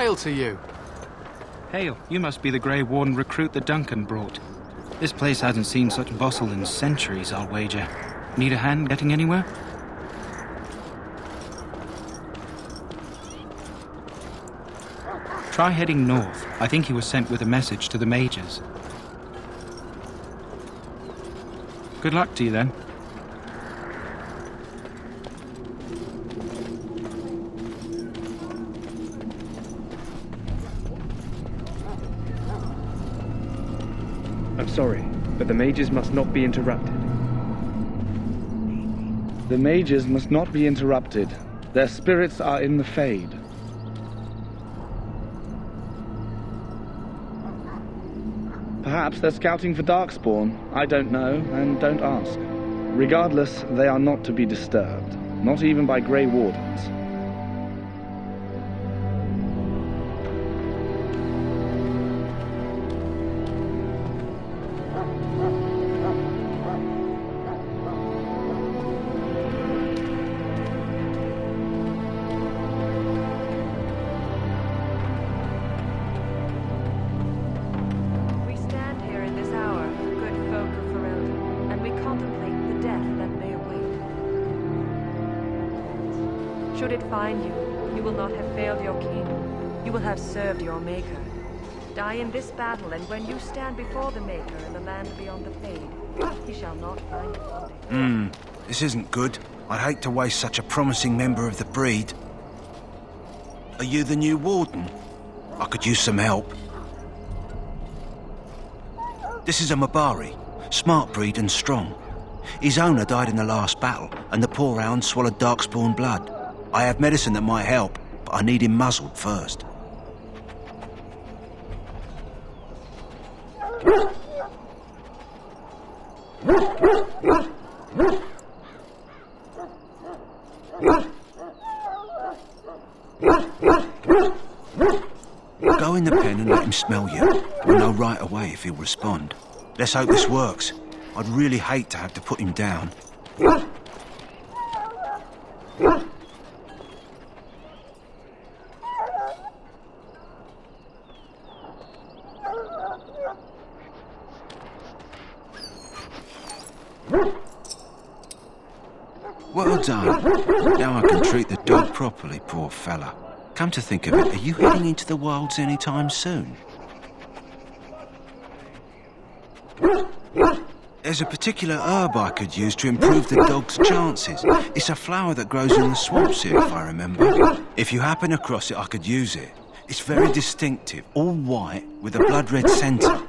Hail to you. Hail, you must be the Grey Warden recruit that Duncan brought. This place hasn't seen such bustle in centuries, I'll wager. Need a hand getting anywhere? Try heading north. I think he was sent with a message to the mages. Good luck to you then. I'm sorry, but the mages must not be interrupted. The mages must not be interrupted. Their spirits are in the Fade. Perhaps they're scouting for Darkspawn. I don't know, and don't ask. Regardless, they are not to be disturbed. Not even by Grey Wardens. Should it find you, you will not have failed your king. You will have served your maker. Die in this battle, and when you stand before the maker in the land beyond the Fade, he shall not find you. This isn't good. I'd hate to waste such a promising member of the breed. Are you the new warden? I could use some help. This is a Mabari, smart breed and strong. His owner died in the last battle, and the poor hound swallowed Darkspawn blood. I have medicine that might help, but I need him muzzled first. Go in the pen and let him smell you. We'll know right away if he'll respond. Let's hope this works. I'd really hate to have to put him down. Well done. Now I can treat the dog properly, poor fella. Come to think of it, are you heading into the wilds anytime soon? There's a particular herb I could use to improve the dog's chances. It's a flower that grows in the swamps here, if I remember. If you happen across it, I could use it. It's very distinctive, all white, with a blood-red centre.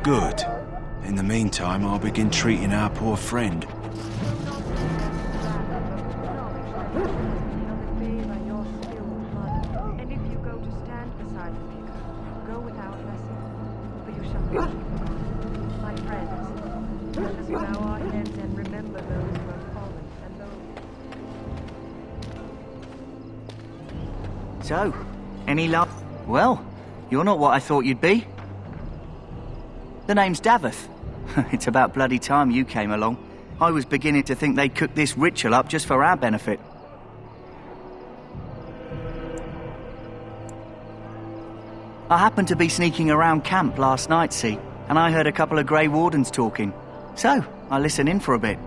Good. In the meantime, I'll begin treating our poor friend. And if you go to stand beside the maker, go without blessing, for you shall not be forgotten. My friends, let us bow our heads and remember those who have fallen and those. So, any luck? Well, you're not what I thought you'd be. The name's Davith. It's about bloody time you came along. I was beginning to think they'd cooked this ritual up just for our benefit. I happened to be sneaking around camp last night, see, and I heard a couple of Grey Wardens talking. So, I listened in for a bit.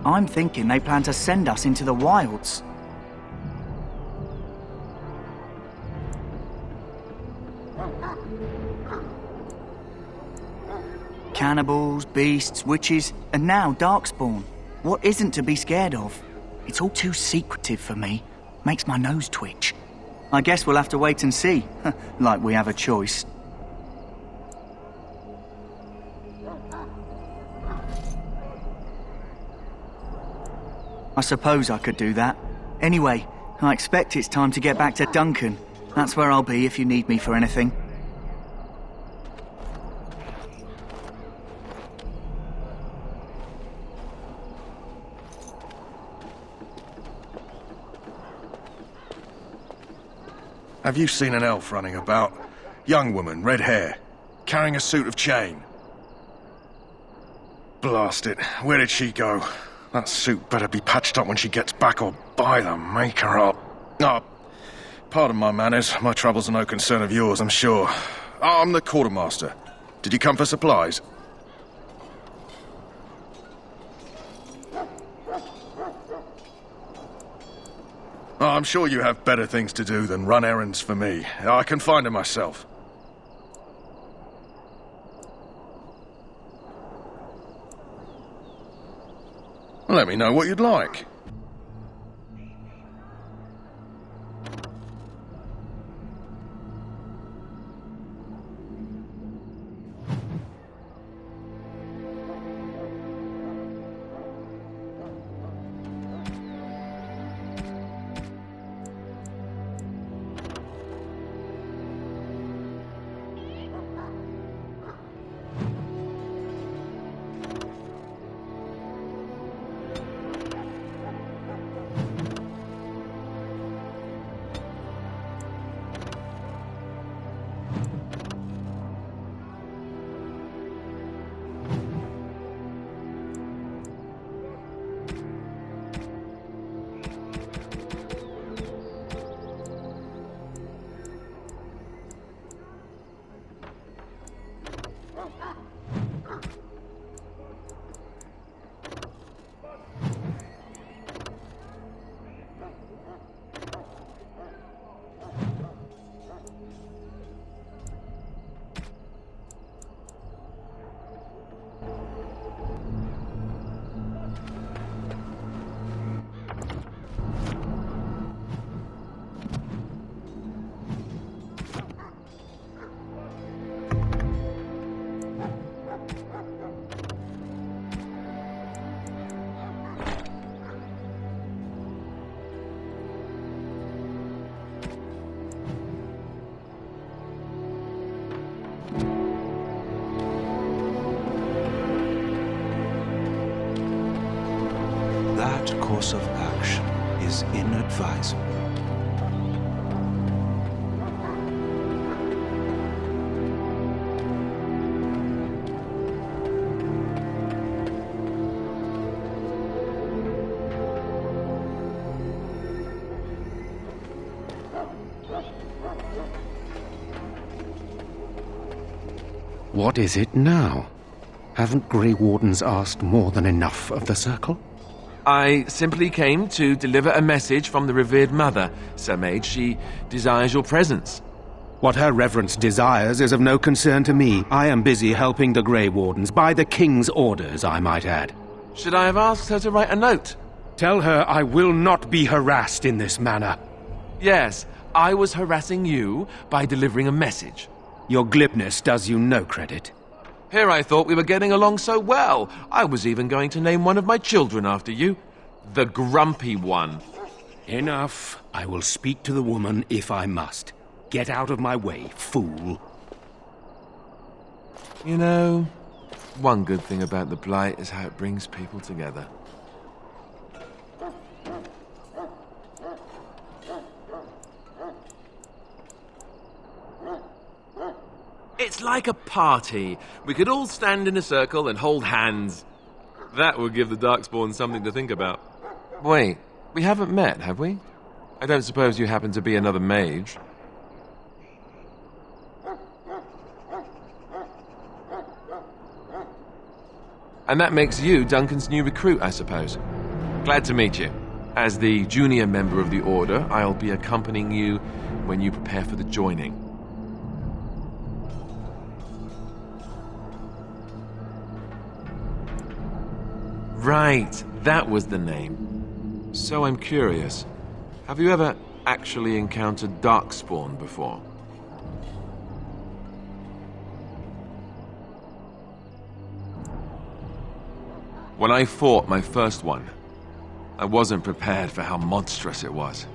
I'm thinking they plan to send us into the wilds. Cannibals, beasts, witches, and now Darkspawn. What isn't to be scared of? It's all too secretive for me. Makes my nose twitch. I guess we'll have to wait and see. Like we have a choice. I suppose I could do that. Anyway, I expect it's time to get back to Duncan. That's where I'll be if you need me for anything. Have you seen an elf running about? Young woman, red hair, carrying a suit of chain. Blast it. Where did she go? That suit better be patched up when she gets back, or by the maker up. Ah, pardon my manners. My troubles are no concern of yours, I'm sure. I'm the quartermaster. Did you come for supplies? I'm sure you have better things to do than run errands for me. I can find them myself. Let me know what you'd like. That course of action is inadvisable. What is it now? Haven't Grey Wardens asked more than enough of the Circle? I simply came to deliver a message from the revered mother, Sir Mage. She desires your presence. What her reverence desires is of no concern to me. I am busy helping the Grey Wardens, by the King's orders, I might add. Should I have asked her to write a note? Tell her I will not be harassed in this manner. Yes, I was harassing you by delivering a message. Your glibness does you no credit. Here I thought we were getting along so well. I was even going to name one of my children after you. The Grumpy One. Enough. I will speak to the woman if I must. Get out of my way, fool. You know, one good thing about the Blight is how it brings people together. It's like a party. We could all stand in a circle and hold hands. That would give the Darkspawn something to think about. Wait, we haven't met, have we? I don't suppose you happen to be another mage. And that makes you Duncan's new recruit, I suppose. Glad to meet you. As the junior member of the Order, I'll be accompanying you when you prepare for the joining. Right, that was the name. So I'm curious. Have you ever actually encountered Darkspawn before? When I fought my first one, I wasn't prepared for how monstrous it was.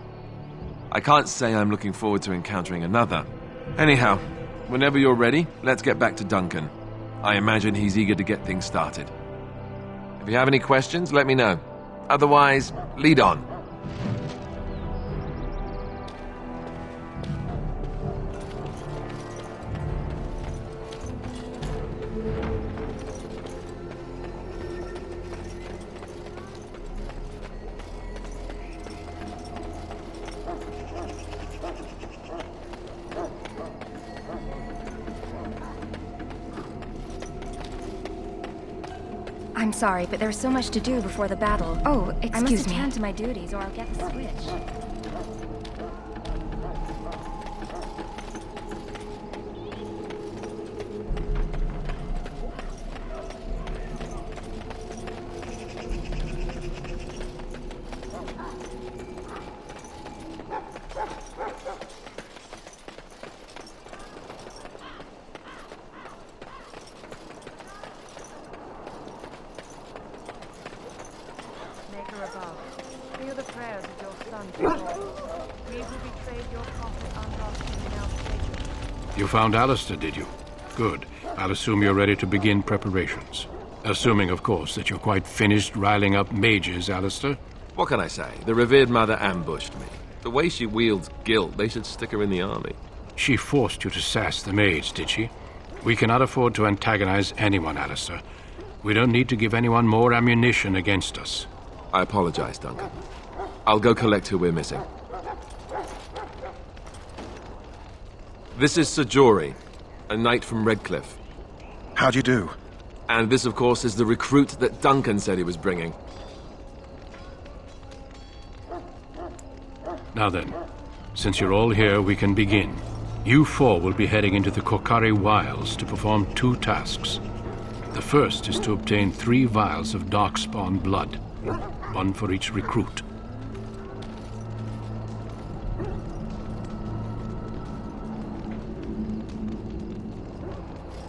I can't say I'm looking forward to encountering another. Anyhow, whenever you're ready, let's get back to Duncan. I imagine he's eager to get things started. If you have any questions, let me know. Otherwise, lead on. I'm sorry, but there's so much to do before the battle. Oh, excuse me. I must attend to my duties or I'll get the switch. Maker above, hear the prayers of your son to God. We who betrayed your prophet unlocked him now sacred. You found Alistair, did you? Good. I'll assume you're ready to begin preparations. Assuming, of course, that you're quite finished riling up mages, Alistair. What can I say? The revered mother ambushed me. The way she wields guilt, they should stick her in the army. She forced you to sass the maids, did she? We cannot afford to antagonize anyone, Alistair. We don't need to give anyone more ammunition against us. I apologize, Duncan. I'll go collect who we're missing. This is Sir Jory, a knight from Redcliffe. How'd you do? And this, of course, is the recruit that Duncan said he was bringing. Now then, since you're all here, we can begin. You four will be heading into the Kokari Wilds to perform 2 tasks. The first is to obtain 3 vials of Darkspawn blood, 1 for each recruit.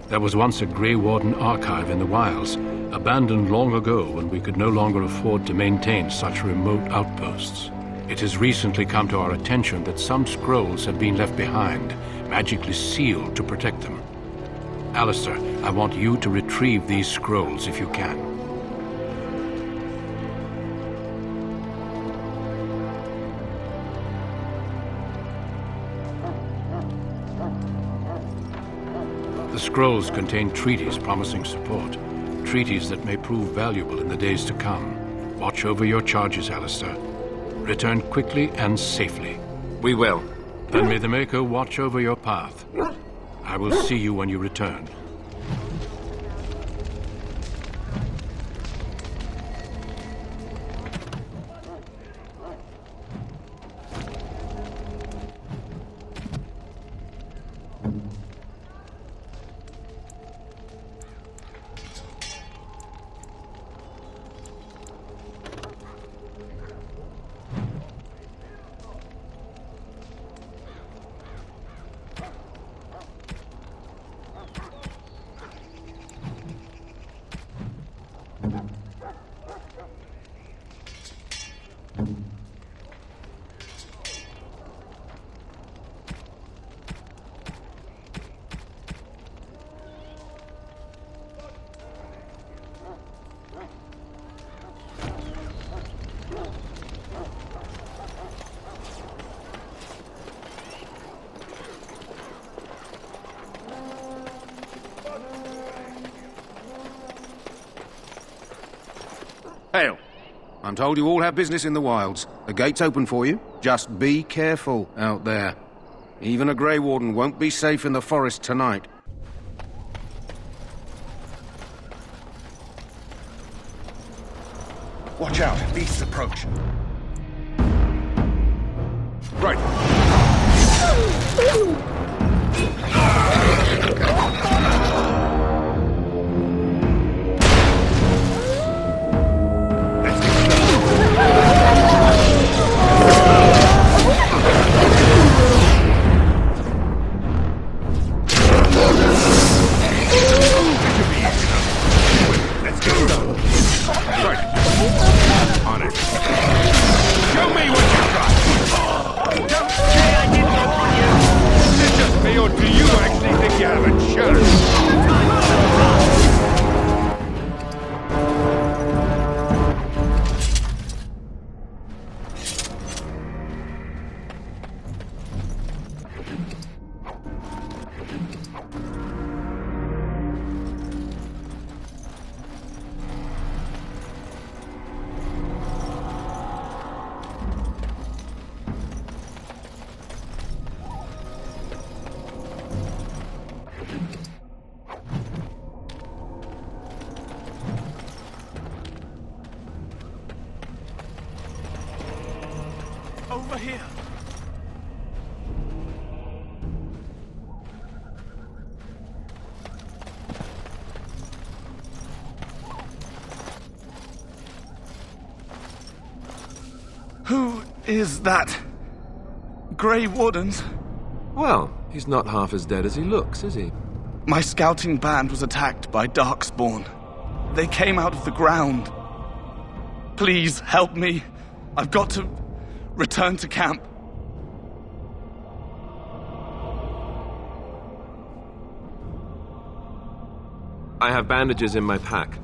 There was once a Grey Warden archive in the wilds, abandoned long ago when we could no longer afford to maintain such remote outposts. It has recently come to our attention that some scrolls have been left behind, magically sealed to protect them. Alistair, I want you to retrieve these scrolls if you can. The scrolls contain treaties promising support, treaties that may prove valuable in the days to come. Watch over your charges, Alistair. Return quickly and safely. We will. Then may the Maker watch over your path. I will see you when you return. Hail. I'm told you all have business in the wilds. The gate's open for you. Just be careful out there. Even a Grey Warden won't be safe in the forest tonight. Watch out, beasts approach. Right. On it. Over here! Who is that? Grey Wardens? Well, he's not half as dead as he looks, is he? My scouting band was attacked by Darkspawn. They came out of the ground. Please, help me. I've got to return to camp. I have bandages in my pack.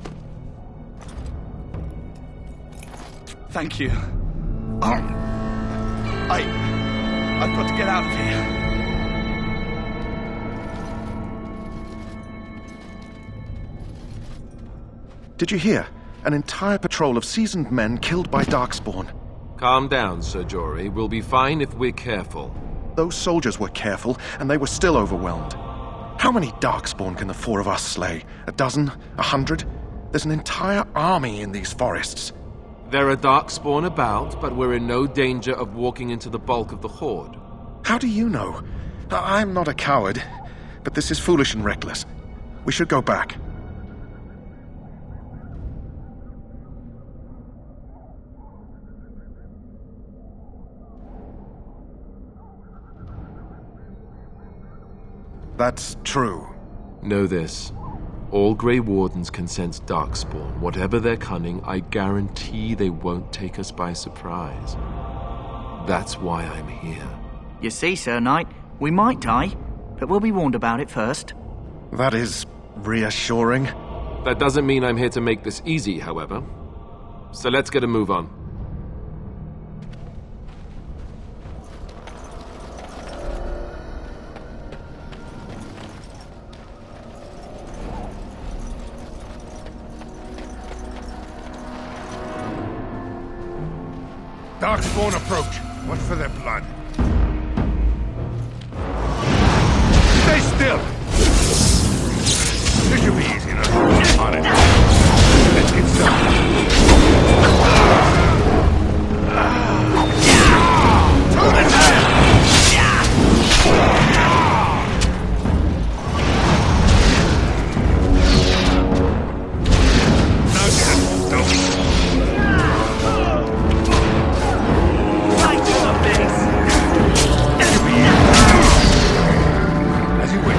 Thank you. I've got to get out of here. Did you hear? An entire patrol of seasoned men killed by Darkspawn. Calm down, Sir Jory. We'll be fine if we're careful. Those soldiers were careful, and they were still overwhelmed. How many Darkspawn can the four of us slay? A dozen? 100? There's an entire army in these forests. There are Darkspawn about, but we're in no danger of walking into the bulk of the Horde. How do you know? I'm not a coward, but this is foolish and reckless. We should go back. That's true. Know this. All Grey Wardens can sense Darkspawn. Whatever their cunning, I guarantee they won't take us by surprise. That's why I'm here. You see, Sir Knight, we might die, but we'll be warned about it first. That is reassuring. That doesn't mean I'm here to make this easy, however. So let's get a move on. Darkspawn approach. Watch for their blood. Stay still! This should be easy enough. On it. Let's get started. To the tail! Now just don't. As you wish.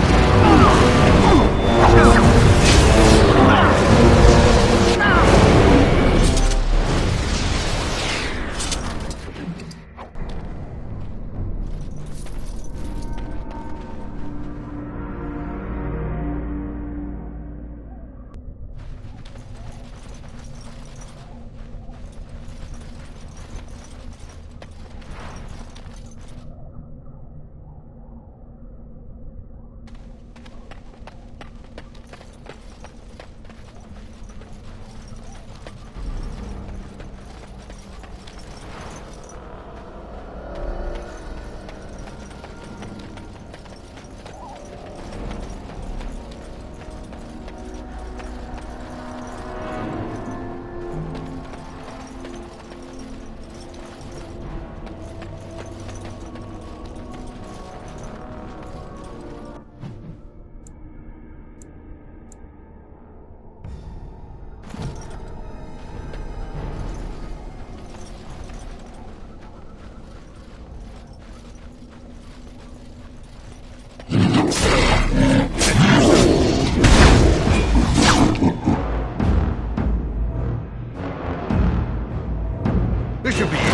This should be easy.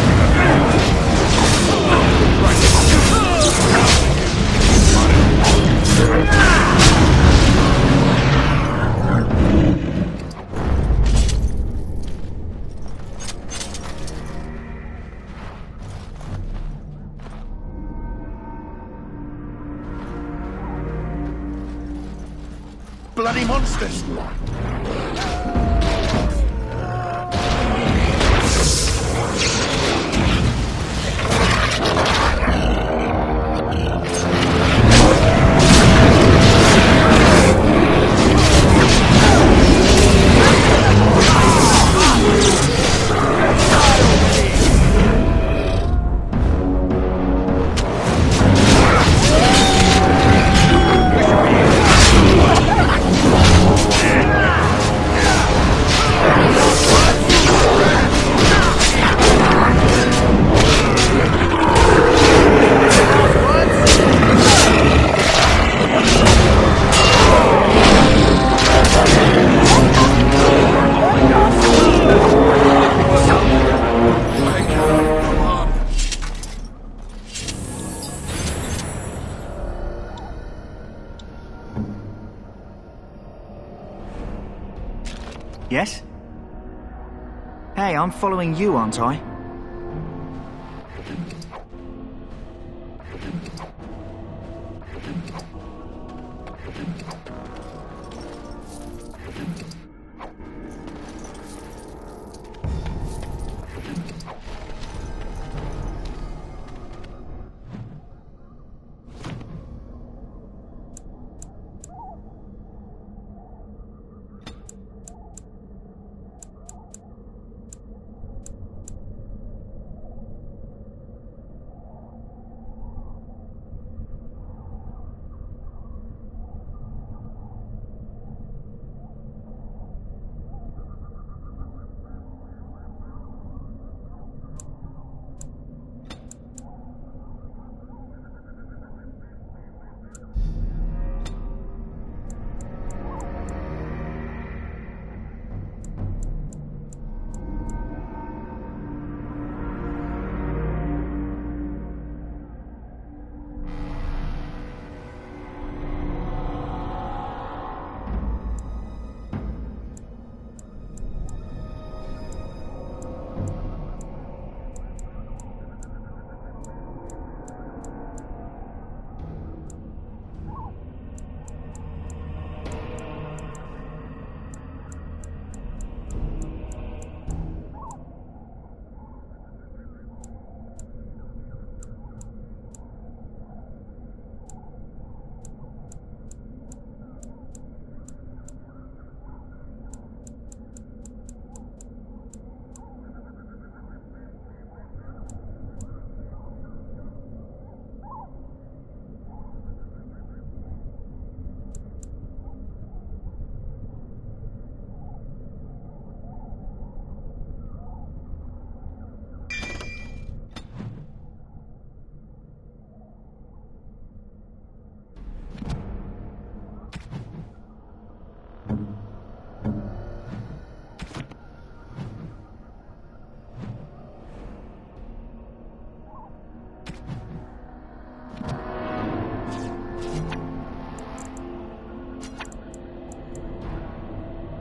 Bloody monsters! Yes? Hey, I'm following you, aren't I?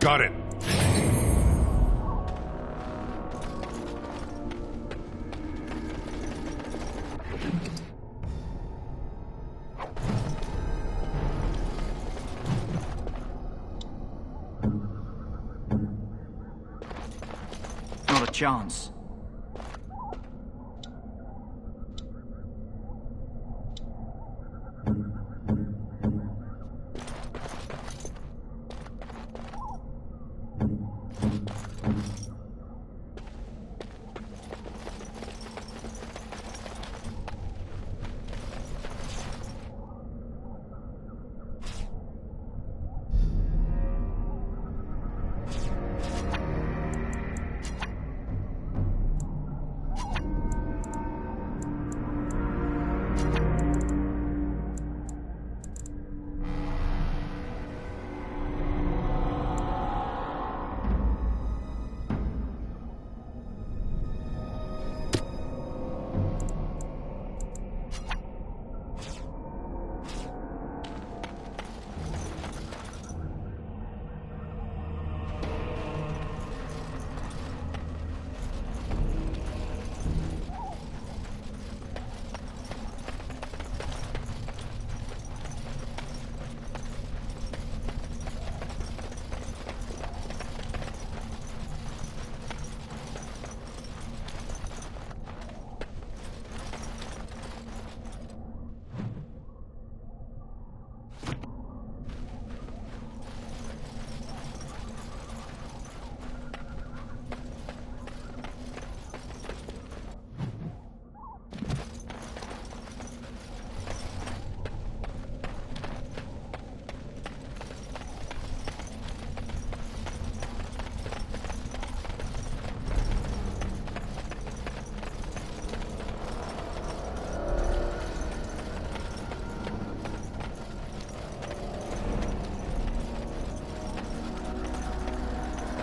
Got it. Not a chance.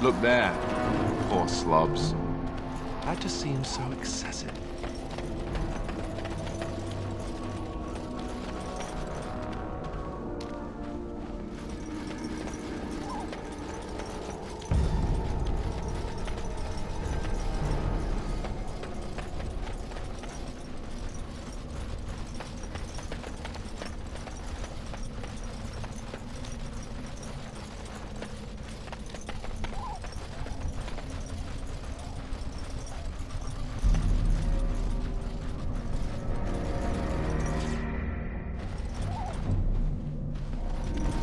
Look there. Poor slobs. That just seems so excessive.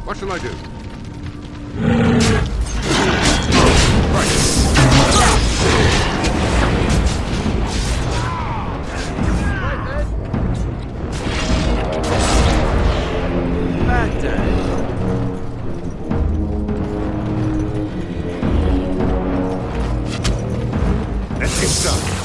What shall I do? Bad day. Let's get started.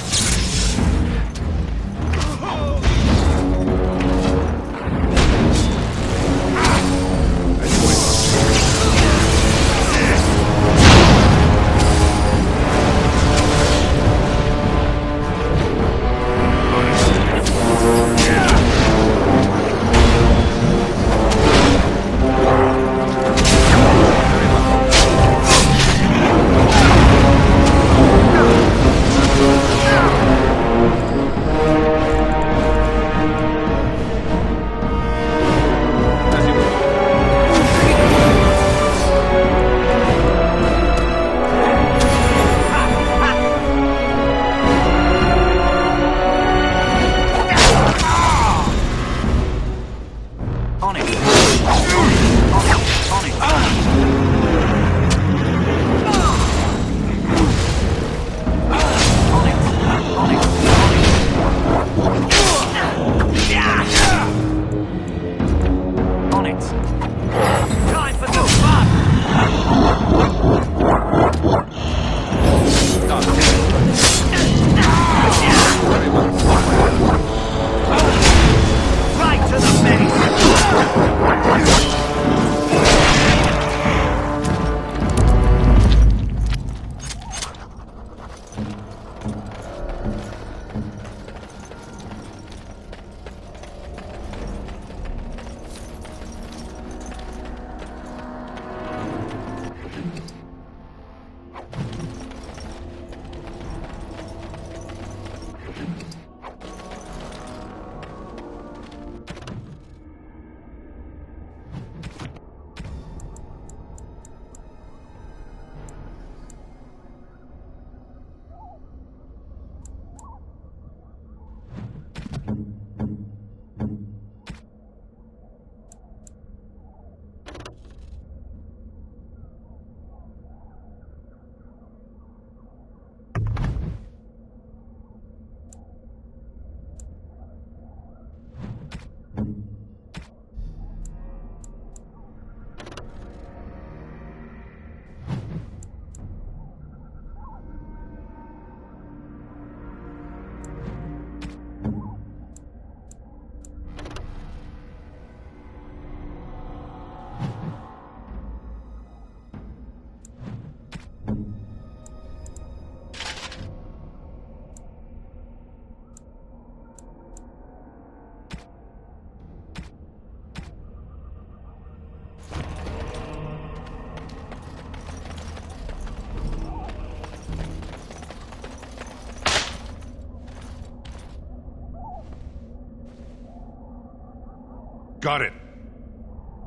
Got it.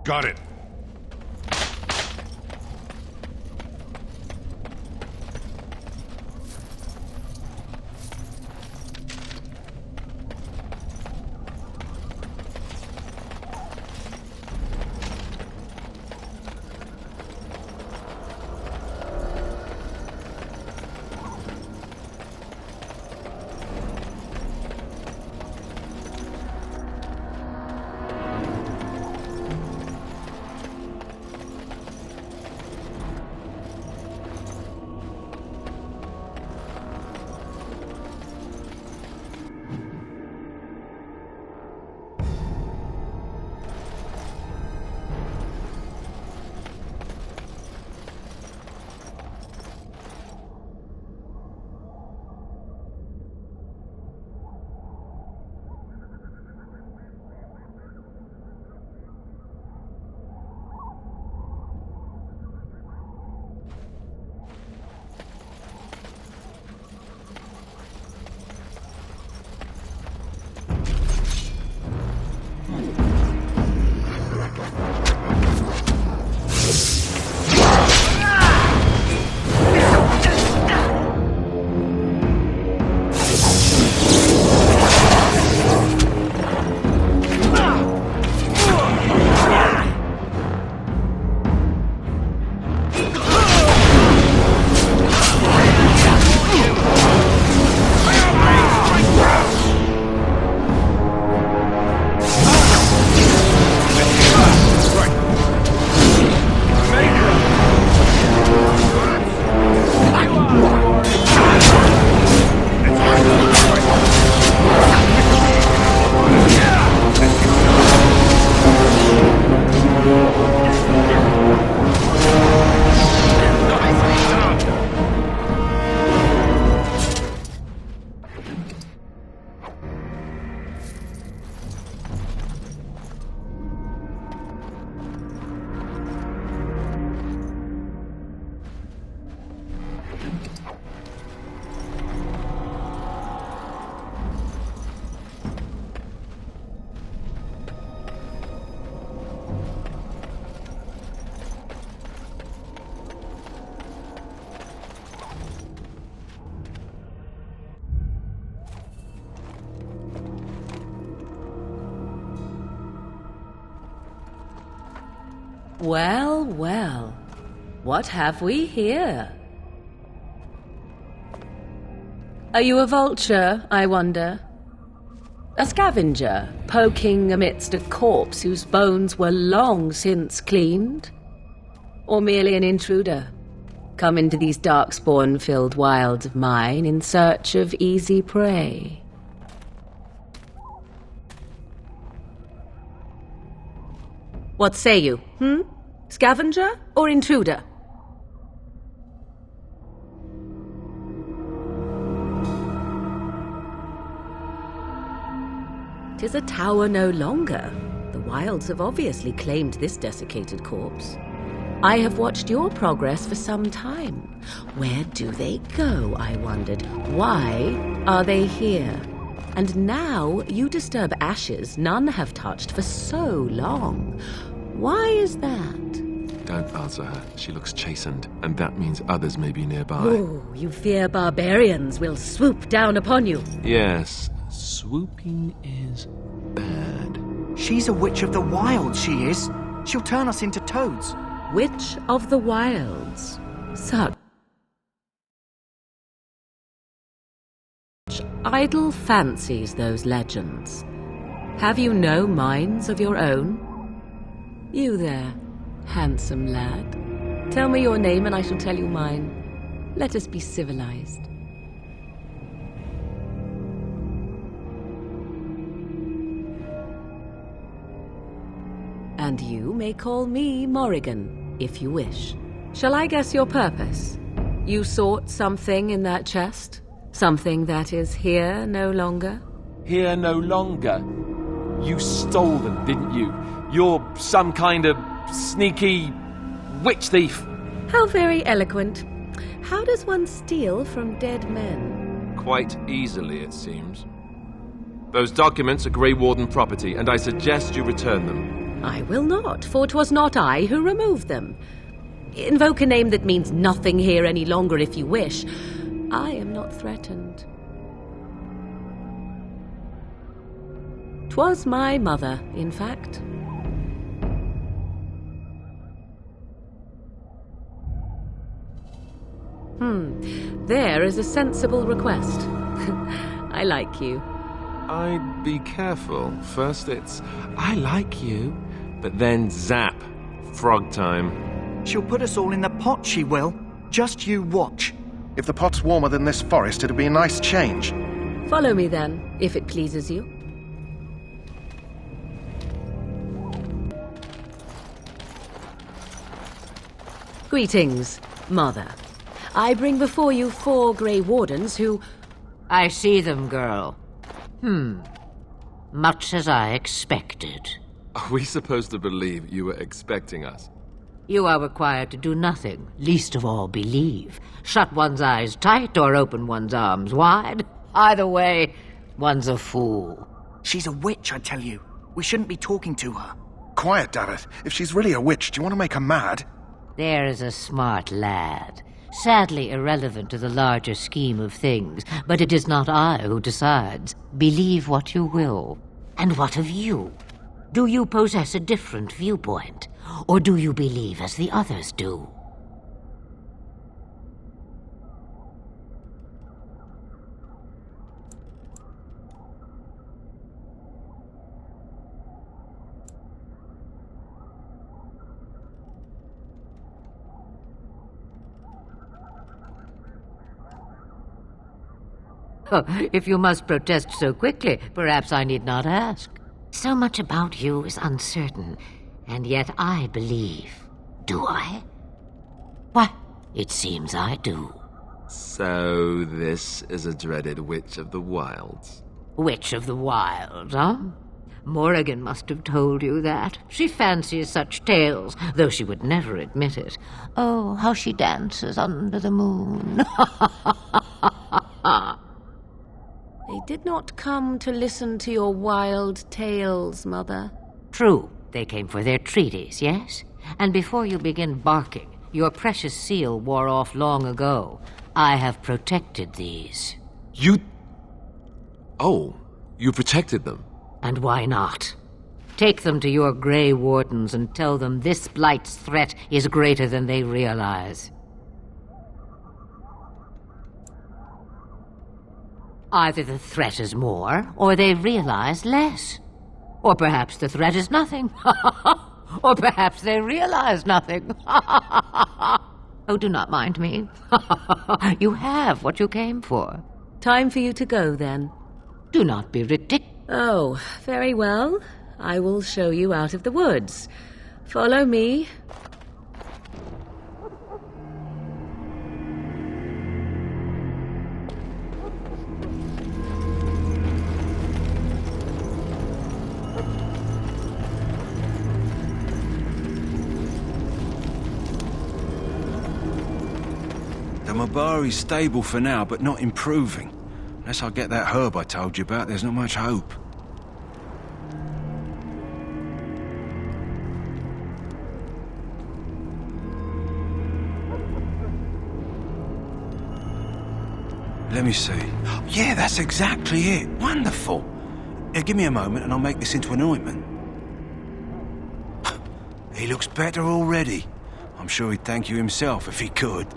Got it. Well, well. What have we here? Are you a vulture, I wonder? A scavenger, poking amidst a corpse whose bones were long since cleaned? Or merely an intruder, come into these darkspawn-filled wilds of mine in search of easy prey? What say you, Scavenger or intruder? Tis a tower no longer. The wilds have obviously claimed this desiccated corpse. I have watched your progress for some time. Where do they go, I wondered? Why are they here? And now you disturb ashes none have touched for so long. Why is that? Don't answer her. She looks chastened, and that means others may be nearby. Oh, you fear barbarians will swoop down upon you. Yes, swooping is bad. She's a witch of the wild, she is. She'll turn us into toads. Witch of the wilds. Such idle fancies, those legends. Have you no minds of your own? You there, handsome lad. Tell me your name and I shall tell you mine. Let us be civilized. And you may call me Morrigan, if you wish. Shall I guess your purpose? You sought something in that chest? Something that is here no longer? Here no longer? You stole them, didn't you? You're some kind of sneaky witch thief. How very eloquent. How does one steal from dead men? Quite easily, it seems. Those documents are Grey Warden property, and I suggest you return them. I will not, for 'twas not I who removed them. Invoke a name that means nothing here any longer if you wish. I am not threatened. 'Twas my mother, in fact. There is a sensible request. I like you. I'd be careful. First it's, I like you, but then zap. Frog time. She'll put us all in the pot, she will. Just you watch. If the pot's warmer than this forest, it'll be a nice change. Follow me then, if it pleases you. Greetings, Mother. I bring before you 4 Grey Wardens who... I see them, girl. Much as I expected. Are we supposed to believe you were expecting us? You are required to do nothing, least of all believe. Shut one's eyes tight or open one's arms wide. Either way, one's a fool. She's a witch, I tell you. We shouldn't be talking to her. Quiet, Davith. If she's really a witch, do you want to make her mad? There is a smart lad. Sadly irrelevant to the larger scheme of things, but it is not I who decides. Believe what you will. And what of you? Do you possess a different viewpoint? Or do you believe as the others do? Oh, if you must protest so quickly, perhaps I need not ask. So much about you is uncertain, and yet I believe. Do I? Why, it seems I do. So this is a dreaded Witch of the Wilds. Witch of the Wild, huh? Morrigan must have told you that. She fancies such tales, though she would never admit it. Oh, how she dances under the moon. They did not come to listen to your wild tales, Mother. True, they came for their treaties, yes? And before you begin barking, your precious seal wore off long ago. I have protected these. You... Oh, you protected them? And why not? Take them to your Grey Wardens and tell them this Blight's threat is greater than they realize. Either the threat is more, or they realize less. Or perhaps the threat is nothing. Or perhaps they realize nothing. Oh, do not mind me. You have what you came for. Time for you to go, then. Do not be ridiculous. Oh, very well. I will show you out of the woods. Follow me. The Mabari's stable for now, but not improving. Unless I get that herb I told you about, there's not much hope. Let me see. Yeah, that's exactly it. Wonderful. Give me a moment and I'll make this into an ointment. He looks better already. I'm sure he'd thank you himself if he could.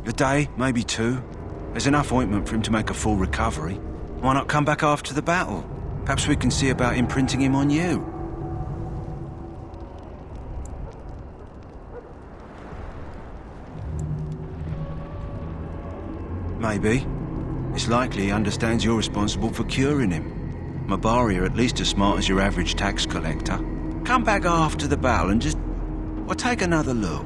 A day, maybe 2. There's enough ointment for him to make a full recovery. Why not come back after the battle? Perhaps we can see about imprinting him on you. Maybe. It's likely he understands you're responsible for curing him. Mabari are at least as smart as your average tax collector. Come back after the battle and just... well, take another look.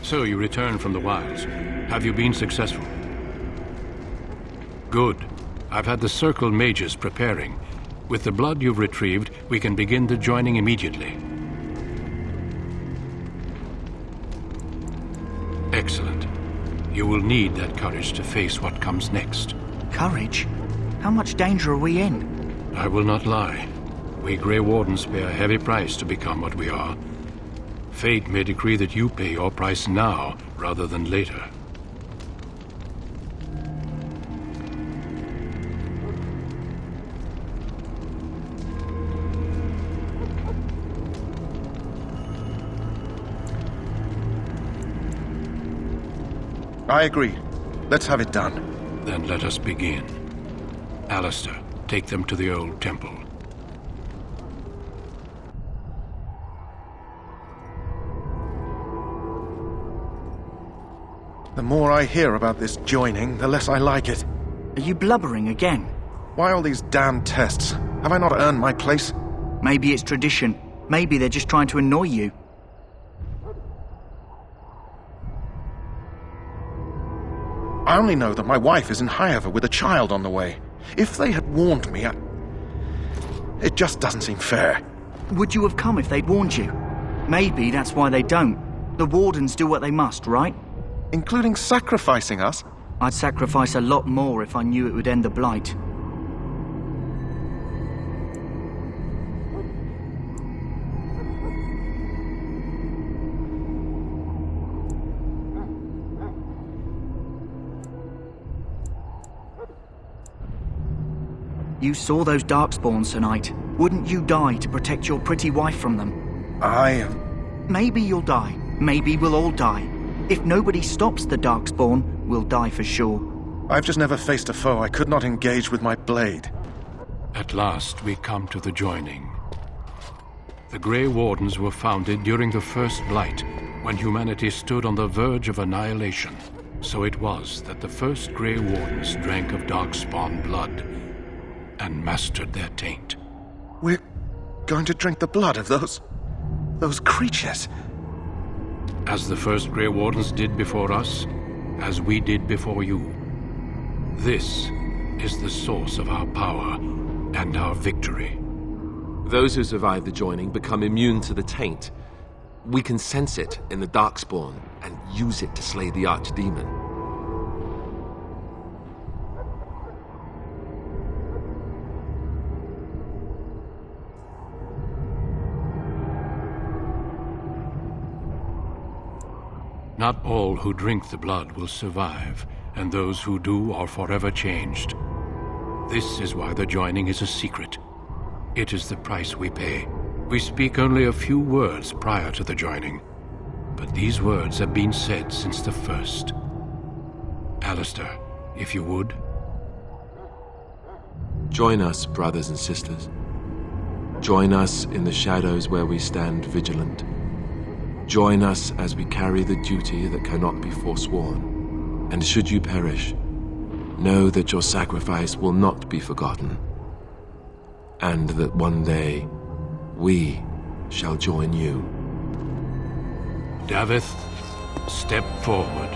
So you returned from the wilds. Have you been successful? Good. I've had the Circle mages preparing. With the blood you've retrieved, we can begin the joining immediately. Excellent. You will need that courage to face what comes next. Courage? How much danger are we in? I will not lie. We Grey Wardens pay a heavy price to become what we are. Fate may decree that you pay your price now, rather than later. I agree. Let's have it done. Then let us begin. Alistair, take them to the old temple. The more I hear about this joining, the less I like it. Are you blubbering again? Why all these damn tests? Have I not earned my place? Maybe it's tradition. Maybe they're just trying to annoy you. I only know that my wife is in Highover with a child on the way. If they had warned me, it just doesn't seem fair. Would you have come if they'd warned you? Maybe that's why they don't. The Wardens do what they must, right? Including sacrificing us? I'd sacrifice a lot more if I knew it would end the Blight. You saw those Darkspawns tonight. Wouldn't you die to protect your pretty wife from them? Maybe you'll die. Maybe we'll all die. If nobody stops the Darkspawn, we'll die for sure. I've just never faced a foe I could not engage with my blade. At last, we come to the joining. The Grey Wardens were founded during the First Blight, when humanity stood on the verge of annihilation. So it was that the first Grey Wardens drank of Darkspawn blood and mastered their taint. We're going to drink the blood of those creatures. As the first Grey Wardens did before us, as we did before you. This is the source of our power and our victory. Those who survive the joining become immune to the taint. We can sense it in the Darkspawn and use it to slay the Archdemon. Not all who drink the blood will survive, and those who do are forever changed. This is why the joining is a secret. It is the price we pay. We speak only a few words prior to the joining, but these words have been said since the first. Alistair, if you would. Join us, brothers and sisters. Join us in the shadows where we stand vigilant. Join us as we carry the duty that cannot be forsworn. And should you perish, know that your sacrifice will not be forgotten, and that one day we shall join you. Davith, step forward.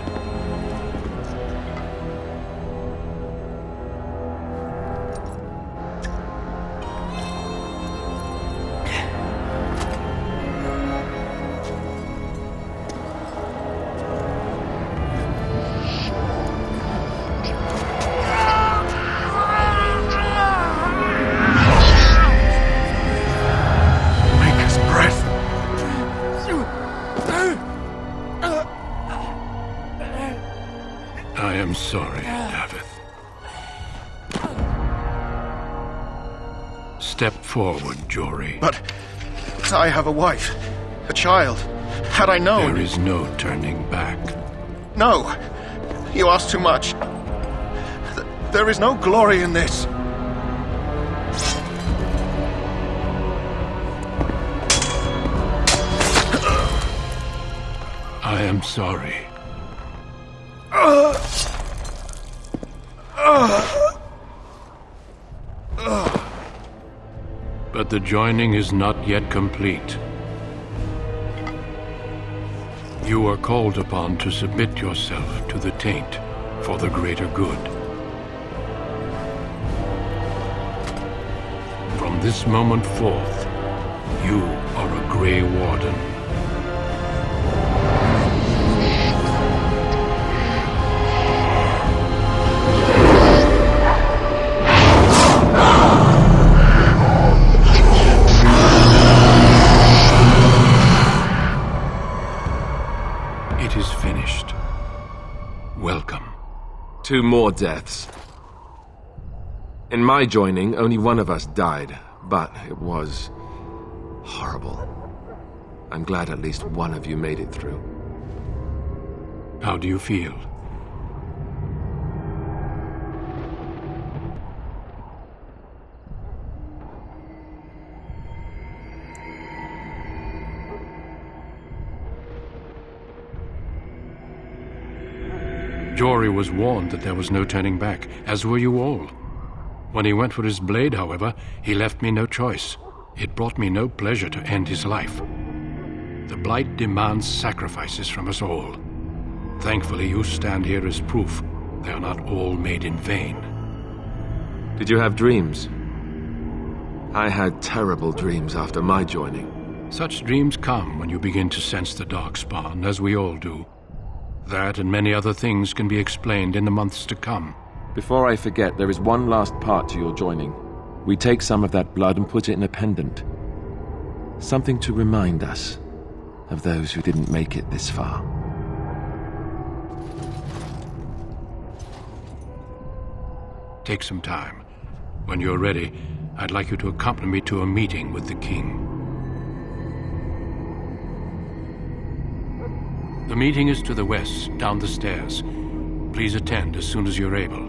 I am sorry, Davith. Step forward, Jory. But I have a wife, a child. Had I known... There is no turning back. No! You ask too much. There is no glory in this. I am sorry. But the joining is not yet complete. You are called upon to submit yourself to the taint for the greater good. From this moment forth, you are a Grey Warden. It is finished. Welcome. 2 more deaths. In my joining, only one of us died, but it was horrible. I'm glad at least one of you made it through. How do you feel? Jory was warned that there was no turning back, as were you all. When he went for his blade, however, he left me no choice. It brought me no pleasure to end his life. The Blight demands sacrifices from us all. Thankfully, you stand here as proof they are not all made in vain. Did you have dreams? I had terrible dreams after my joining. Such dreams come when you begin to sense the Darkspawn, as we all do. That and many other things can be explained in the months to come. Before I forget, there is one last part to your joining. We take some of that blood and put it in a pendant. Something to remind us of those who didn't make it this far. Take some time. When you're ready, I'd like you to accompany me to a meeting with the king. The meeting is to the west, down the stairs. Please attend as soon as you're able.